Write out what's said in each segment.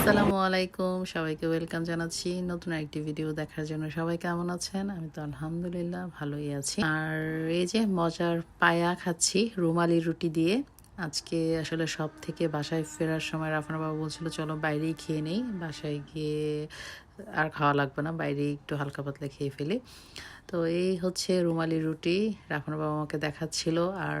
আসসালামু আলাইকুম, সবাইকে ওয়েলকাম জানাচ্ছি নতুন একটি ভিডিও দেখার জন্য। সবাই কেমন আছেন? আমি তো আলহামদুলিল্লাহ ভালোই আছি। আর এই যে মজার পায়া খাচ্ছি রুমালি রুটি দিয়ে। আজকে আসলে সব থেকে বাসায় ফেরার সময় রাফানা বাবা বলছিল চলো বাইরেই খেয়ে নেই, বাসায় গিয়ে আর খাওয়া লাগবে না, বাইরে একটু হালকা পাতলা খেয়ে ফেলি। তো এই হচ্ছে রুমালি রুটি রাফানা বাবা আমাকে দেখাচ্ছিল। আর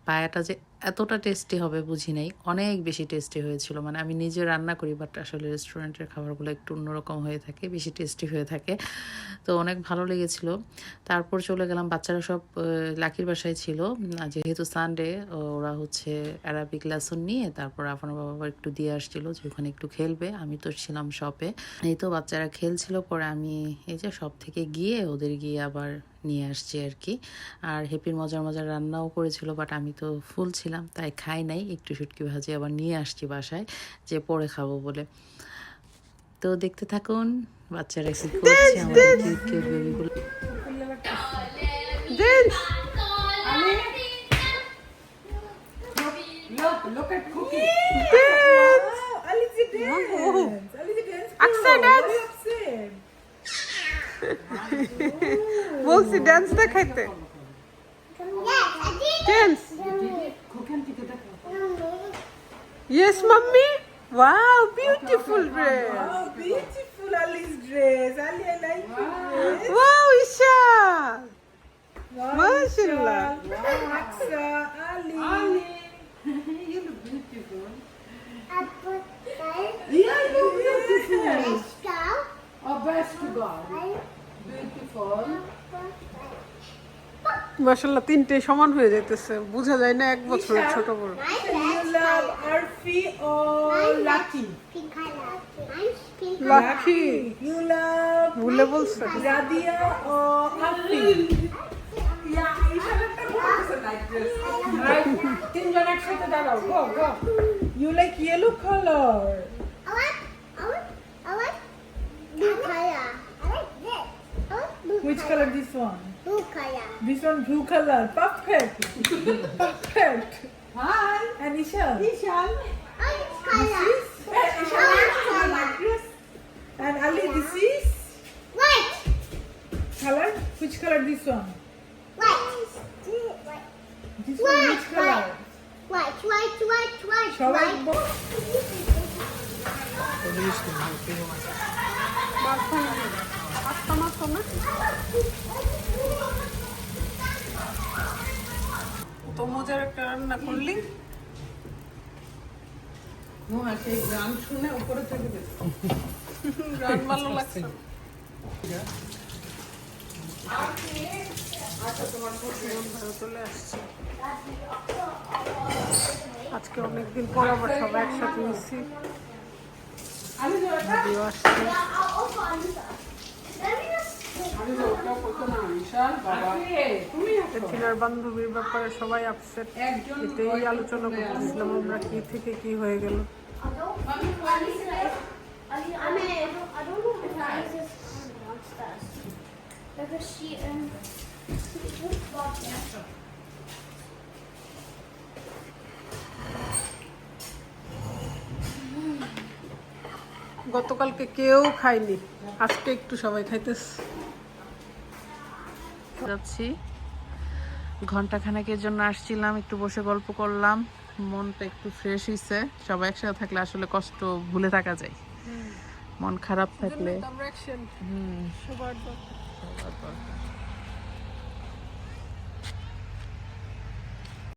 পায়াটা যে এতটা টেস্টি হবে বুঝি নাই, অনেক বেশি টেস্টি হয়েছিল। মানে আমি নিজে রান্না করি, বাট আসলে রেস্টুরেন্টের খাবারগুলো একটু অন্যরকম হয়ে থাকে, বেশি টেস্টি হয়ে থাকে। তো অনেক ভালো লেগেছিল। তারপর চলে গেলাম, বাচ্চারা সব লাকির বাসায় ছিল। যেহেতু সানডে, ওরা হচ্ছে অ্যারাবিক লেসন নিয়ে তারপর আপনার বাবা একটু দিয়ে আসছিল যে ওখানে একটু খেলবে। আমি তো ছিলাম শপে, এই তো বাচ্চারা খেলছিল। পরে আমি এই যে শপ থেকে গিয়ে ওদের গিয়ে আবার নিয়ে আসছি আর কি। আর হ্যাপির মজার মজার রান্নাও করেছিল, বাট আমি তো ফুল ছিলাম তাই খাই নাই। একটু শুটকি ভাজি আবার নিয়ে আসছি বাসায়, যে পরে খাবো বলে। তো দেখতে থাকুন বাচ্চারা কি করছে, আমাদের কিউট কিউট বেবিগুলো। Look at Cookie. Wow, Alice dance. Alice dance. Aksa dance. বলছি ডান্স দেখাইতে dance yes mummy wow beautiful dress Oh, beautiful Alice dress. Ali, I like your dress. Wow Isha Wow, Mashallah. Wow, Aksa, Ali. you look beautiful Yeah, you beautiful. oh best to God beautiful মাশাআল্লাহ তিনটে সমান হয়ে যাইতেছে, বোঝা যায় না এক বছরের ছোট বড়। You love Arfi or Lucky? Lucky You love ভুলে বলছে Radia or Afi? Yeah, Isha like this. তিনজন একসাথে দাঁড়াও গো গো You like yellow color. Which color this one? This one blue color. Perfect. Perfect. Hi And Isha? Ishan Isha like this. And Ali, this is color. Which color this one? This one which color? সবাই তো মজার একটা রান্না করলি সেই গান শুনে উপরে চলে গেছে। গান ভালো লাগছে চলে আসছে আজকে অনেকদিন পর আবার সবাই একসাথে মিশছি ভিডিও আসছে তিনার বান্ধবীর ব্যাপারে সবাই আপসেট, এটাই আলোচনা করতেছিলাম আমরা কি থেকে কি হয়ে গেল। গতকালকে কেউ খায়নি, আজকে একটু সবাই খাইতেছে। যাচ্ছি, ঘন্টাখানেকের জন্য আসছিলাম, একটু বসে গল্প করলাম, মনটা একটু ফ্রেশ হয়েছে। সবাই একসাথে থাকলে আসলে কষ্ট ভুলে থাকা যায়, মন খারাপ থাকলে সবার দরকার।